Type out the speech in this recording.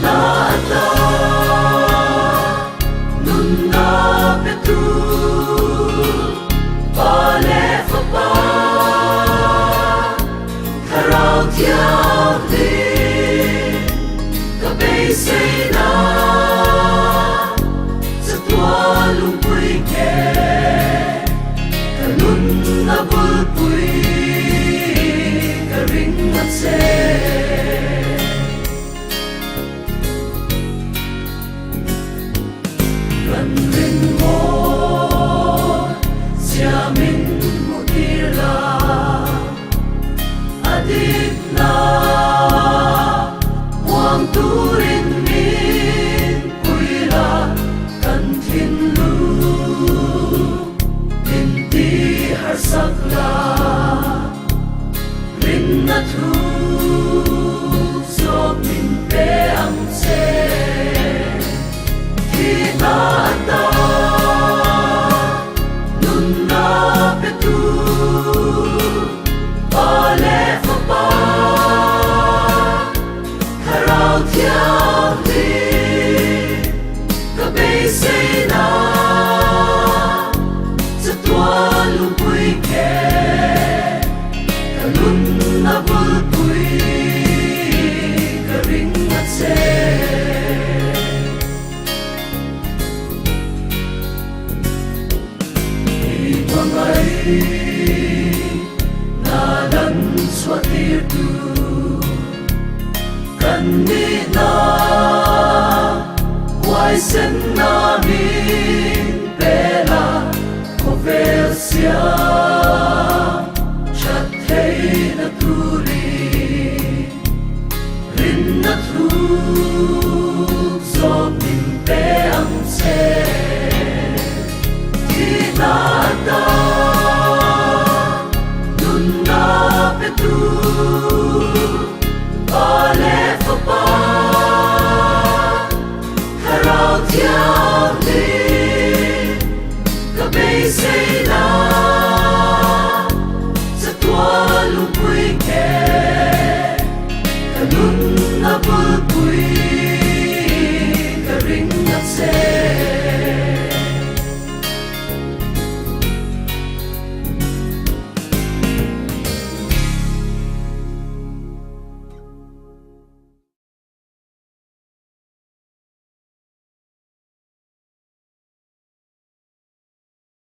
Kinata Nuna Petu Pale Fapa Karao Tiao Li Kabay Say Na Sa Tua Lung Pui Ke Kanun Na Bul Pui Karing At Se Gần bên mô Sia Min Mutila Adit Na Wang Turin Min Puila Kan Thin Lu Binti Harsakla Rin Na Thu Zop Min Pe Ang Se Kinata Nuna Petu Pale Fapa Karao Tiao Li Kabay Say Na Sa Tua Lung Pui Ke Kanun Na Bul Pui Karing At Se Ay nadan swatirtu kanina wai sen namin pela koversia chathei na turi rin na thu zop min pe ang se Kinata Nuna Petu Pale Fapa Karao Tiao Li Kabay Say Na Sa Tua Lung Pui Ke Kanun Na Bul Pui Karing At Se